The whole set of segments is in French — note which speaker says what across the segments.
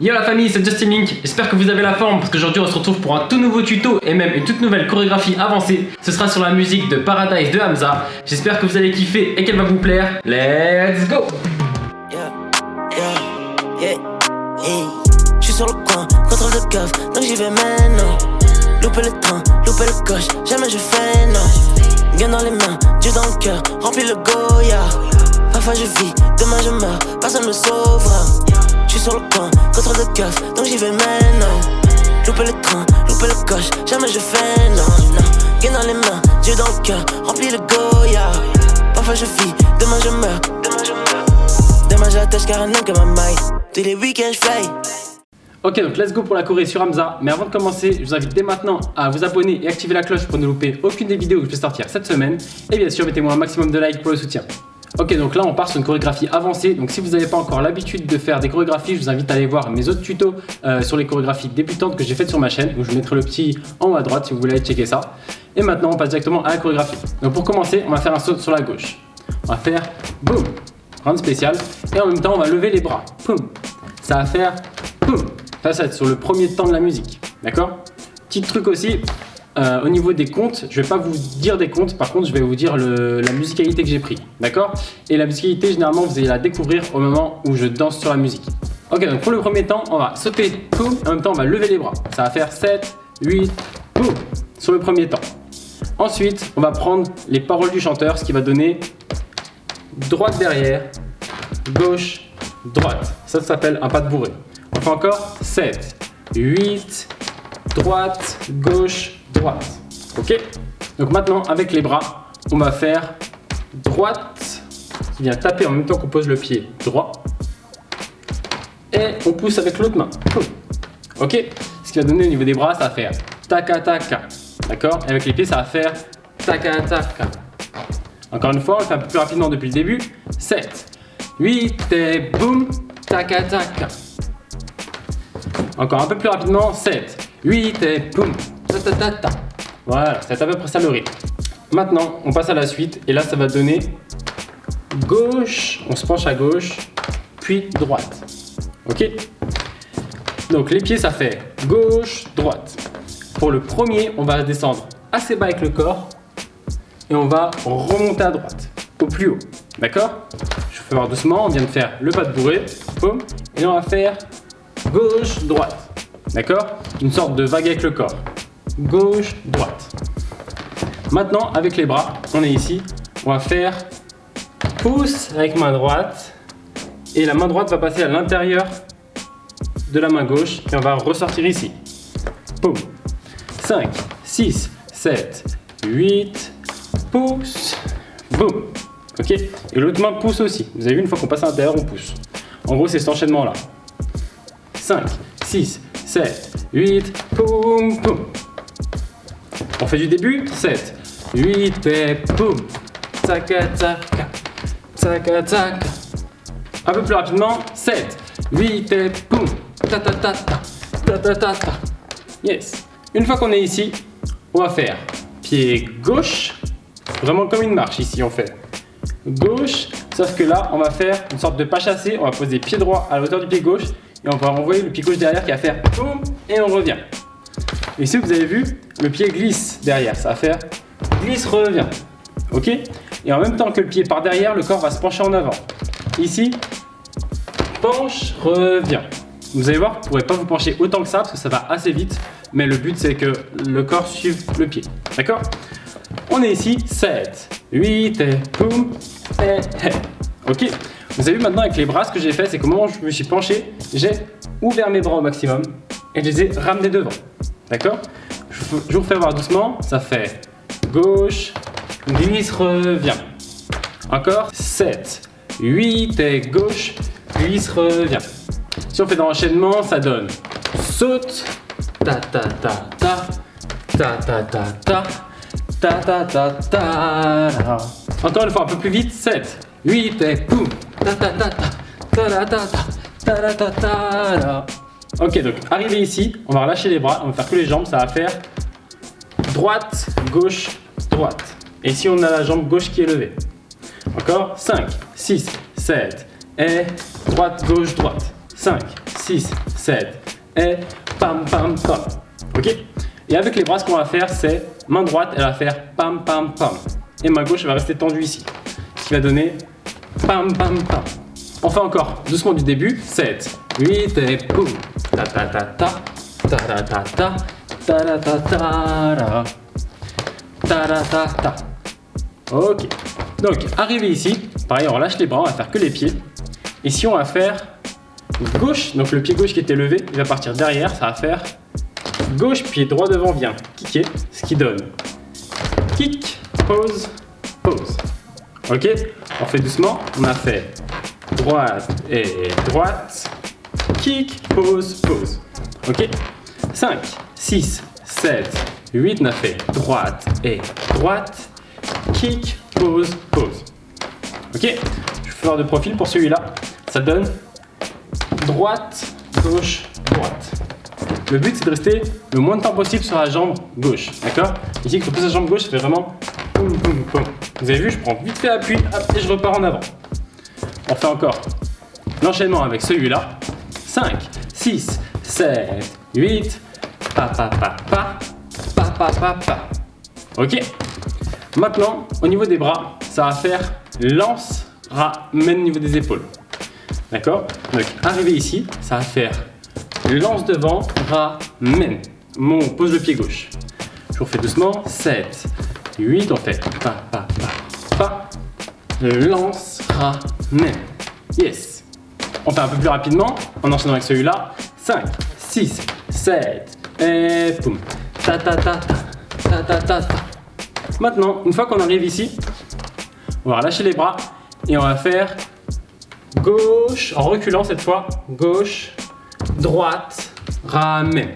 Speaker 1: Yo la famille, c'est Justin Link, j'espère que vous avez la forme parce qu'aujourd'hui on se retrouve pour un tout nouveau tuto et même une toute nouvelle chorégraphie avancée. Ce sera sur la musique de Paradise de Hamza. J'espère que vous allez kiffer et qu'elle va vous plaire. Let's go!
Speaker 2: J'suis sur le coin, contrôle de keuf, donc j'y vais maintenant. Louper le train, louper le coche, jamais je fais non. Bien dans les mains, Dieu dans le cœur, remplis le Goya. Parfois je vis, demain je meurs, personne me sauvera. J'suis sur le coin, contrôle de keuf, donc j'y vais maintenant. Louper le train, louper le coche, jamais je fais non. Bien dans les mains, Dieu dans le cœur, remplis le Goya. Parfois je vis, demain je meurs, demain j'attache car un homme comme un maille. Tous les week-ends j'fly.
Speaker 1: Ok, donc let's go pour la choré sur Hamza. Mais avant de commencer, je vous invite dès maintenant à vous abonner et activer la cloche pour ne louper aucune des vidéos que je vais sortir cette semaine. Et bien sûr, mettez-moi un maximum de likes pour le soutien. Ok, donc là on part sur une chorégraphie avancée. Donc si vous n'avez pas encore l'habitude de faire des chorégraphies, je vous invite à aller voir mes autres tutos sur les chorégraphies débutantes que j'ai faites sur ma chaîne. Donc je vous mettrai le petit en haut à droite si vous voulez aller checker ça. Et maintenant on passe directement à la chorégraphie. Donc pour commencer, on va faire un saut sur la gauche. On va faire boum, round spécial. Et en même temps on va lever les bras. Boum. Ça va faire boum. Ça va être sur le premier temps de la musique. D'accord? Petit truc aussi. Au niveau des comptes, je vais pas vous dire des comptes, par contre je vais vous dire la musicalité que j'ai pris, d'accord? Et la musicalité généralement vous allez la découvrir au moment où je danse sur la musique. Ok, donc pour le premier temps, on va sauter, boum, en même temps on va lever les bras. Ça va faire 7, 8, boum, sur le premier temps. Ensuite, on va prendre les paroles du chanteur, ce qui va donner droite derrière, gauche, droite. Ça s'appelle un pas de bourré. On fait encore 7, 8, droite, gauche, droite. Ok? Donc maintenant, avec les bras, on va faire droite qui vient taper en même temps qu'on pose le pied droit. Et on pousse avec l'autre main. Ok? Ce qui va donner au niveau des bras, ça va faire taka taka. D'accord? Et avec les pieds, ça va faire taka taka. Encore une fois, on le fait un peu plus rapidement depuis le début. 7, 8 et boum, taka taka. Encore un peu plus rapidement. 7, 8 et boum, ta ta ta ta. Voilà, c'est à peu près ça le rythme. Maintenant, on passe à la suite et là, ça va donner gauche, on se penche à gauche, puis droite. Ok? Donc les pieds, ça fait gauche, droite. Pour le premier, on va descendre assez bas avec le corps et on va remonter à droite, au plus haut. D'accord? Je vous fais voir doucement, on vient de faire le pas de bourré, boum, et là on va faire gauche, droite. D'accord? Une sorte de vague avec le corps. Gauche, droite. Maintenant, avec les bras, on est ici. On va faire pouce avec main droite. Et la main droite va passer à l'intérieur de la main gauche. Et on va ressortir ici. Boum. 5, 6, 7, 8. Pouce. Boum. Ok? Et l'autre main pousse aussi. Vous avez vu, une fois qu'on passe à l'intérieur, on pousse. En gros, c'est cet enchaînement-là. 5, 6, 7, 8, boum, boum. On fait du début, 7, 8 et boum. Taka, taka, taka, taka. Un peu plus rapidement, 7, 8 et boum. Ta ta ta ta, ta ta ta ta. Yes. Une fois qu'on est ici, on va faire pied gauche, vraiment comme une marche ici on fait. Gauche, sauf que là, on va faire une sorte de pas chassé, on va poser pied droit à la hauteur du pied gauche. Et on va renvoyer le pied gauche derrière qui va faire boum et on revient. Et ici vous avez vu, le pied glisse derrière, ça va faire glisse, revient. Ok? Et en même temps que le pied part derrière, le corps va se pencher en avant. Ici, penche, revient. Vous allez voir, vous ne pourrez pas vous pencher autant que ça parce que ça va assez vite. Mais le but c'est que le corps suive le pied. D'accord? On est ici, 7, 8 et boum et hey. Ok? Vous avez vu maintenant avec les bras, ce que j'ai fait, c'est qu'au moment où je me suis penché, j'ai ouvert mes bras au maximum et je les ai ramenés devant. D'accord? Je vous refais voir doucement. Ça fait gauche, glisse, revient. Encore 7, 8 et gauche, glisse, revient. Si on fait dans l'enchaînement, ça donne saute, ta ta ta ta, ta ta ta ta, ta ta ta ta. Encore une fois, un peu plus vite, 7, 8 et boum. Ta ta ta ta, ta ta ta ta, ta ta ta. Ok, donc arrivé ici, on va relâcher les bras, on va faire que les jambes, ça va faire droite, gauche, droite. Et ici on a la jambe gauche qui est levée. Encore 5, 6, 7 et droite, gauche, droite. 5, 6, 7 et pam pam pam. Ok? Et avec les bras, ce qu'on va faire, c'est main droite, elle va faire pam pam pam. Et main gauche, elle va rester tendue ici. Ce qui va donner pam pam pam. On fait encore doucement du début. 7, 8 et boum. Ta ta ta ta. Ta ta ta ta. Ta ta ta ta. Ta ta ta ta. Ok. Donc, arrivé ici, pareil, on relâche les bras, on va faire que les pieds. Ici, on va faire gauche. Donc, le pied gauche qui était levé, il va partir derrière. Ça va faire gauche, pied droit devant vient kicker. Ce qui donne kick, pause, pause. Ok, on fait doucement. On a fait droite et droite, kick, pause, pause. Ok, 5, 6, 7, 8, on a fait droite et droite, kick, pause, pause. Ok, je vais faire de profil pour celui-là. Ça donne droite, gauche, droite. Le but c'est de rester le moins de temps possible sur la jambe gauche. D'accord? Ici, quand je pose la jambe gauche, ça fait vraiment boum, boum, boum. Vous avez vu, je prends vite fait appui hop, et je repars en avant. On fait encore l'enchaînement avec celui-là. 5, 6, 7, 8, pa pa pa pa, pa pa pa pa. Ok? Maintenant, au niveau des bras, ça va faire lance, ramène au niveau des épaules. D'accord? Donc, arrivé ici, ça va faire lance devant, ramène. On pose le pied gauche. Je refais doucement. 7, 8, on fait pa, pa, pa, pa. Lance, ramène. Yes. On fait un peu plus rapidement en enchaînant avec celui-là. 5, 6, 7, et boum. Ta, ta, ta, ta, ta, ta, ta, ta. Maintenant, une fois qu'on arrive ici, on va relâcher les bras et on va faire gauche, en reculant cette fois, gauche, droite, ramène.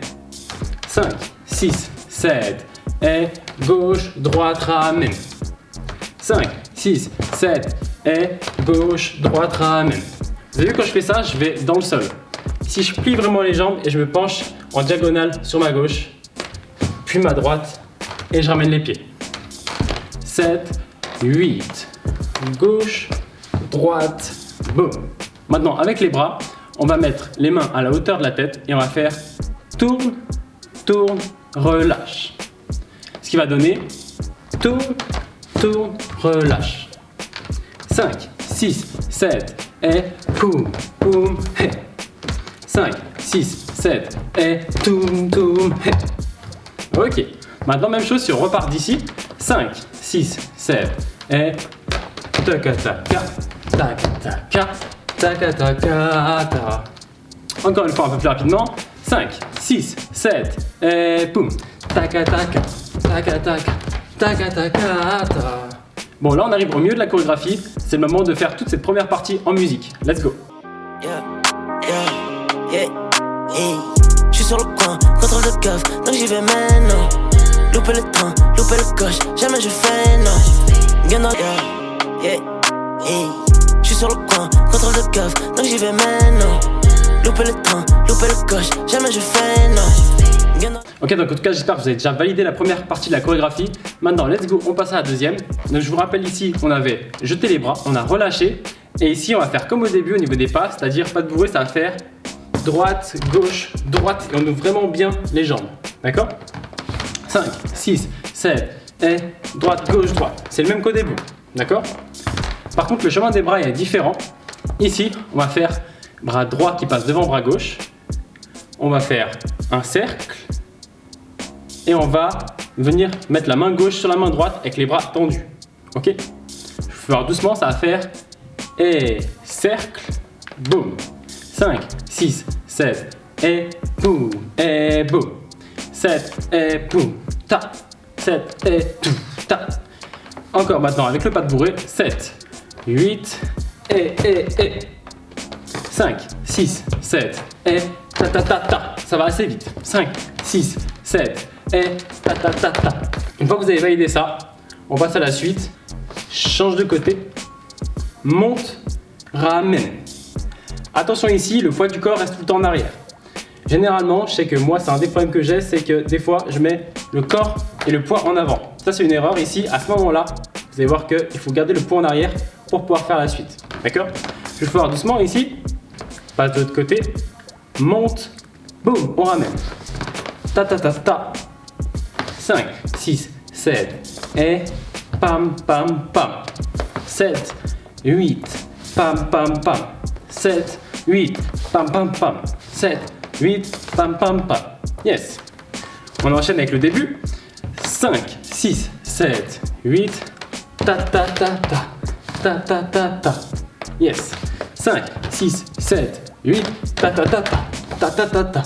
Speaker 1: 5, 6, 7, et gauche, droite, ramène. 5, 6, 7, et gauche, droite, ramène. Vous avez vu quand je fais ça, je vais dans le sol. Ici, je plie vraiment les jambes et je me penche en diagonale sur ma gauche, puis ma droite, et je ramène les pieds. 7, 8, gauche, droite, boum. Maintenant, avec les bras, on va mettre les mains à la hauteur de la tête et on va faire tourne, tourne, relâche. Ce qui va donner tourne, tourne, relâche. 5, 6, 7, et poum, poum, hé. 5, 6, 7, et toum, toum, hé. Ok. Maintenant, même chose si on repart d'ici. 5, 6, 7, et taka taka, taka taka, taka taka ta. Encore une fois un peu plus rapidement. 5, 6, 7, et poum, taka taka, taka taka, taka taka ta. Bon, là on arrive au milieu de la chorégraphie. C'est le moment de faire toute cette première partie en musique. Let's go.
Speaker 2: J'suis sur le coin, contrôle de cave, donc j'y vais maintenant. Louper le train, louper le coche, jamais je fais non. Gain dans J'suis sur le coin, contrôle de cave, donc j'y vais maintenant. Louper le train, louper le coche, jamais je fais non.
Speaker 1: Ok, donc en tout cas j'espère que vous avez déjà validé la première partie de la chorégraphie. Maintenant let's go, on passe à la deuxième. Donc je vous rappelle ici, on avait jeté les bras, on a relâché. Et ici on va faire comme au début au niveau des pas, c'est-à-dire pas de bourrée, ça va faire droite, gauche, droite. Et on ouvre vraiment bien les jambes, d'accord? 5, 6, 7, et droite, gauche, droite. C'est le même qu'au début, d'accord? Par contre, le chemin des bras est différent. Ici, on va faire bras droit qui passe devant bras gauche. On va faire un cercle. Et on va venir mettre la main gauche sur la main droite avec les bras tendus. Ok? Je vais faire doucement, ça va faire et cercle, boum. 5, 6, 7, et boum, et boum. 7 et boum, ta, 7 et tout, ta. Encore maintenant avec le pas de bourré, 7, 8, et. 5, 6, 7, et ta ta ta ta. Ça va assez vite. 5, 6, 7, et ta ta ta ta. Une fois que vous avez validé ça, on passe à la suite. Change de côté, monte, ramène. Attention ici, le poids du corps reste tout le temps en arrière. Généralement, je sais que moi, c'est un des problèmes que j'ai, c'est que des fois, je mets le corps et le poids en avant. Ça, c'est une erreur ici. À ce moment-là, vous allez voir qu'il faut garder le poids en arrière pour pouvoir faire la suite. D'accord? Je vais faire doucement ici. Passe de l'autre côté. monte, boum, on ramène. Ta ta ta ta. 5, 6, 7, et pam pam pam. 7, 8, pam pam pam. 7, 8, pam pam pam. 7, 8, pam pam pam. Yes. On enchaîne avec le début. 5, 6, 7, 8, ta ta ta ta. Ta ta ta ta. Yes. 5, 6, 7, 8, ta ta ta ta. Ta ta ta ta.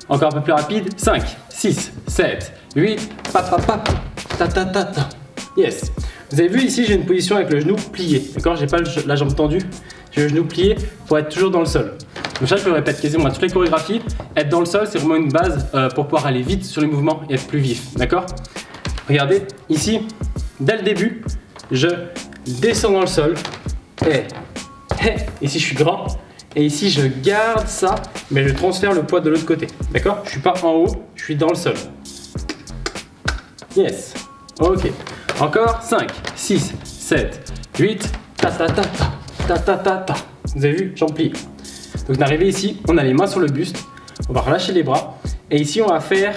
Speaker 1: Encore un peu plus rapide. 5, 6, 7, 8, pa pa pa. Ta ta ta ta. Yes. Vous avez vu ici, j'ai une position avec le genou plié. D'accord, j'ai pas la jambe tendue. J'ai le genou plié pour être toujours dans le sol. Donc ça, je le répète quasiment à toutes les chorégraphies. Être dans le sol, c'est vraiment une base pour pouvoir aller vite sur les mouvements et être plus vif. D'accord? Regardez, ici, dès le début, je descends dans le sol. Et ici, je suis grand. Et ici, je garde ça, mais je transfère le poids de l'autre côté. D'accord? Je suis pas en haut, je suis dans le sol. Yes. Ok. Encore 5, 6, 7, 8, ta ta ta ta. Ta ta ta ta. Vous avez vu? Jambes pliées. Donc on est arrivé ici, on a les mains sur le buste, on va relâcher les bras et ici on va faire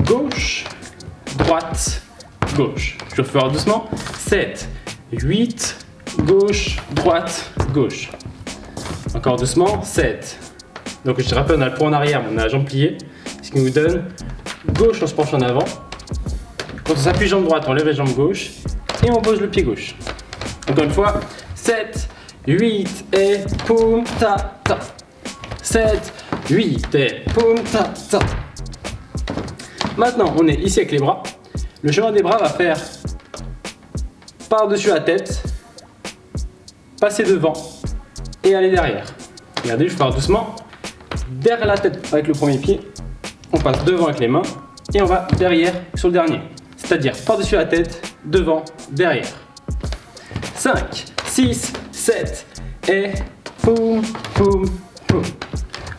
Speaker 1: gauche, droite, gauche. Je vais faire doucement. 7, 8, gauche, droite, gauche. Encore doucement. 7. Donc je te rappelle, on a le poids en arrière, on a la jambe pliée, ce qui nous donne gauche, on se penche en avant. Quand on s'appuie jambe droite, on lève la jambe gauche et on pose le pied gauche. Encore une fois. 7, 8 et poum ta ta. 7, 8 et poum ta ta. Maintenant, on est ici avec les bras. Le chemin des bras va faire par-dessus la tête, passer devant et aller derrière. Regardez, je vais faire doucement. Derrière la tête avec le premier pied, on passe devant avec les mains et on va derrière sur le dernier. C'est-à-dire par-dessus la tête, devant, derrière. 5, 6, 7 et poum, poum, poum.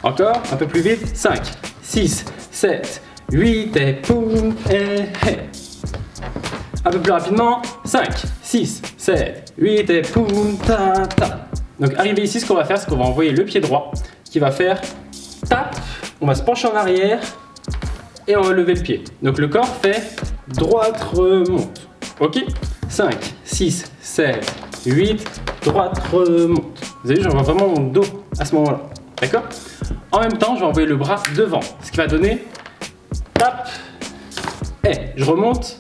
Speaker 1: Encore, un peu plus vite. 5, 6, 7, 8 et poum et hey. Un peu plus rapidement. 5, 6, 7, 8 et poum, ta, ta. Donc arrivé ici, ce qu'on va faire, c'est qu'on va envoyer le pied droit qui va faire tap. On va se pencher en arrière et on va lever le pied. Donc le corps fait droite, remonte. Ok? 5, 6, 7, 8, droite, remonte. Vous avez vu, j'envoie vraiment mon dos à ce moment-là. D'accord? En même temps, je vais envoyer le bras devant. Ce qui va donner tap, et je remonte.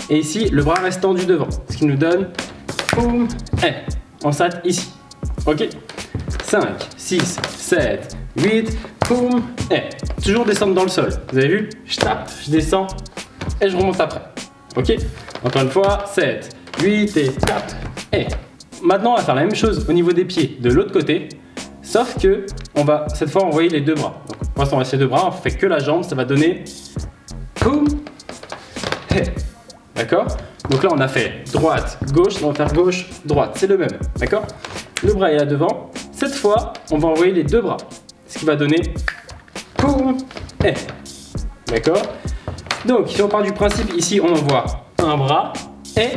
Speaker 1: Et ici, le bras reste tendu devant. Ce qui nous donne boum, et on s'arrête ici. Ok? 5, 6, 7, 8, boum, et toujours descendre dans le sol. Vous avez vu? Je tape, je descends et je remonte après. Ok? Encore une fois, 7, 8 et tap, et. Maintenant, on va faire la même chose au niveau des pieds de l'autre côté, sauf que on va cette fois envoyer les deux bras. Donc, pour l'instant, on va essayer les deux bras, on fait que la jambe, ça va donner boum, et. D'accord? Donc là, on a fait droite, gauche, on va faire gauche, droite, c'est le même. D'accord? Le bras est là devant. Cette fois, on va envoyer les deux bras, ce qui va donner boum, et. D'accord? Donc, si on part du principe, ici, on envoie un bras et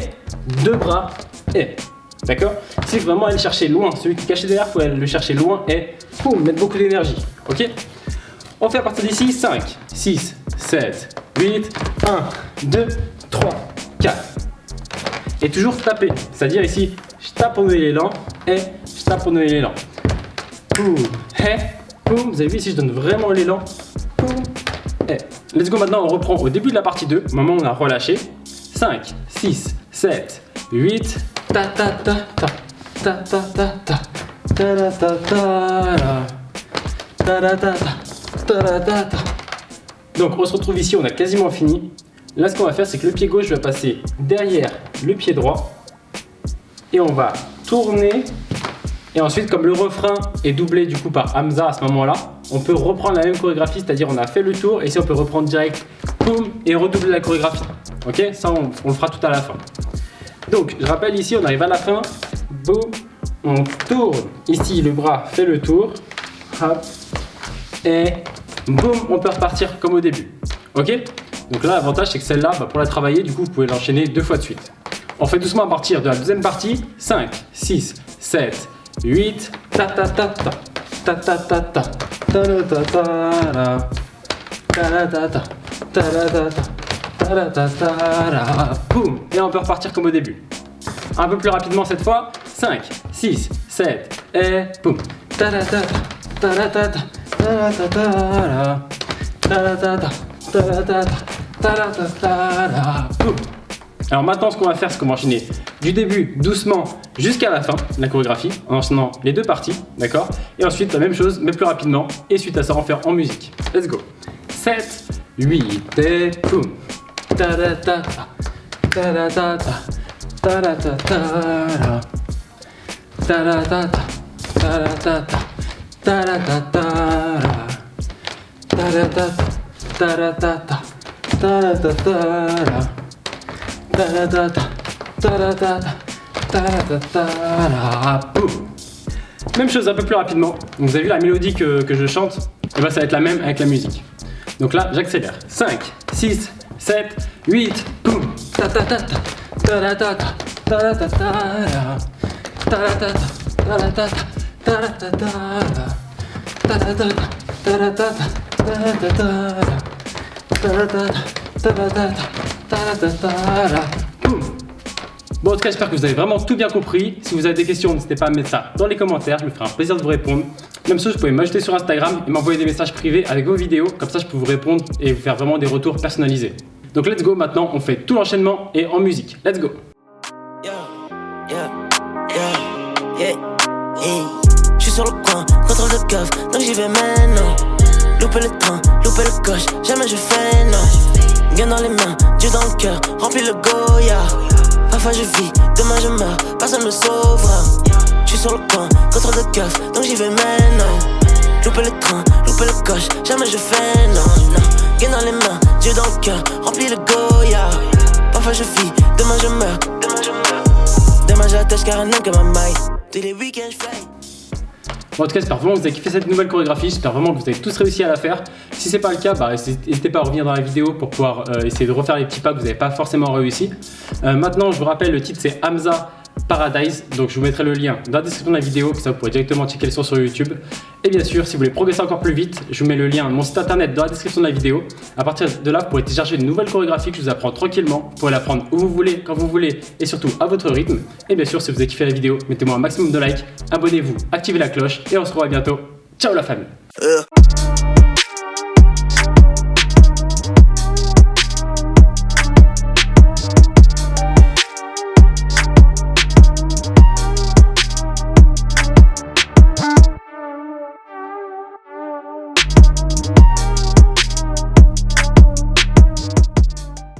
Speaker 1: deux bras et. D'accord? Si vraiment aller chercher loin, celui qui est caché derrière, il faut aller le chercher loin et boum, mettre beaucoup d'énergie. Ok? On fait à partir d'ici 5, 6, 7, 8, 1, 2, 3, 4. Et toujours taper. C'est-à-dire ici, je tape pour donner l'élan et je tape pour donner l'élan. Boum, et boum. Vous avez vu ici, je donne vraiment l'élan. Boum, et. Let's go maintenant, on reprend au début de la partie 2, au moment où on a relâché. 5, 6, 7, 8, ta ta ta ta, ta ta ta ta, ta ta ta ta, ta ta ta ta, ta ta ta. Donc on se retrouve ici, on a quasiment fini. Là ce qu'on va faire, c'est que le pied gauche va passer derrière le pied droit et on va tourner. Et ensuite, comme le refrain est doublé du coup par Hamza à ce moment-là, on peut reprendre la même chorégraphie, c'est-à-dire on a fait le tour et ici on peut reprendre direct, boum, et redoubler la chorégraphie. Ok? Ça on le fera tout à la fin. Donc je rappelle ici, on arrive à la fin, boum, on tourne. Ici le bras fait le tour, hop, et boum, on peut repartir comme au début. Ok? Donc là l'avantage c'est que celle-là, pour la travailler, du coup vous pouvez l'enchaîner 2 fois de suite. On fait doucement à partir de la deuxième partie, 5, 6, 7, 8, ta ta ta ta, ta ta ta ta, ta-da-ta-ta-ra, ta-da-ta-ta, ta-da-ta-ta, ta-da-ta-ta-ra, boum. Et on peut repartir comme au début. Un peu plus rapidement cette fois. 5, 6, 7 et boum. Ta-da-ta-ta, ta-da-ta-ta, ta-da-ta-ta-ra, ta-da-ta-ta, ta-da-ta-ta, ta-da-ta-ta-ra, boum. Alors maintenant ce qu'on va faire, c'est qu'on va enchaîner du début doucement jusqu'à la fin de la chorégraphie en enchaînant les deux parties, d'accord? Et ensuite la même chose mais plus rapidement et suite à ça on va faire en musique. Let's go. 7, 8 et boum. Ta-da-ta-ta, ta-da-ta-ta, ta-da-ta-ta-ra, ta-da-ta-ta, ta-da-ta-ta, ta-da-ta-ta-ra, ta-da-ta-ta, ta-da-ta-ta, ta-da-ta-ta-ra. Ta-da-ta-ta, ta-da-ta-ta, ta-da-ta-ta-ra, boum. Même chose un peu plus rapidement. Donc, vous avez vu la mélodie que je chante, et ben ça va être la même avec la musique. Donc là, j'accélère. 5, 6, 7, 8, boum. Ta-ta-ta-ta, ta-da-ta-ta, ta-da-ta-ta-ra, ta-da-ta-ta, ta-da-ta-ta, ta-da-ta-ta-ra, ta-da-ta-ta, ta-da-ta-ta, ta-da-ta-ta-ra, ta-da-ta-ta, ta-da-ta-ta. Bon, en tout cas, j'espère que vous avez vraiment tout bien compris. Si vous avez des questions, n'hésitez pas à mettre ça dans les commentaires. Je me ferai un plaisir de vous répondre. Même chose, vous pouvez m'ajouter sur Instagram et m'envoyer des messages privés avec vos vidéos. Comme ça, je peux vous répondre et vous faire vraiment des retours personnalisés. Donc, let's go. Maintenant, on fait tout l'enchaînement et en musique. Let's go.
Speaker 2: Je suis sur le coin, contrôle de coffre, donc j'y vais maintenant. Louper le train, louper le coche, jamais je fais non. Gain dans les mains, Dieu dans le cœur, remplis le Goya. Parfois je vis, demain je meurs, personne me sauvera. Je suis sur le coin, contrôle de coffre, donc j'y vais maintenant. Louper le train, louper le coche, jamais je fais non. Gain dans les mains, Dieu dans le cœur, remplis le Goya. Parfois je vis, demain je meurs, demain j'attache car un homme comme un maille. Tous les week-ends je fly.
Speaker 1: Bon, en tout cas, j'espère vraiment que vous avez kiffé cette nouvelle chorégraphie. J'espère vraiment que vous avez tous réussi à la faire. Si c'est pas le cas, n'hésitez pas à revenir dans la vidéo pour pouvoir essayer de refaire les petits pas que vous n'avez pas forcément réussi. Maintenant, je vous rappelle, le titre c'est Hamza Paradise. Donc, je vous mettrai le lien dans la description de la vidéo, que ça vous pourrez directement checker le son sur YouTube. Et bien sûr, si vous voulez progresser encore plus vite, je vous mets le lien de mon site internet dans la description de la vidéo. À partir de là, vous pourrez télécharger une nouvelle chorégraphie que je vous apprends tranquillement. Vous pourrez l'apprendre où vous voulez, quand vous voulez et surtout à votre rythme. Et bien sûr, si vous avez kiffé la vidéo, mettez-moi un maximum de likes, abonnez-vous, activez la cloche et on se revoit bientôt. Ciao la famille.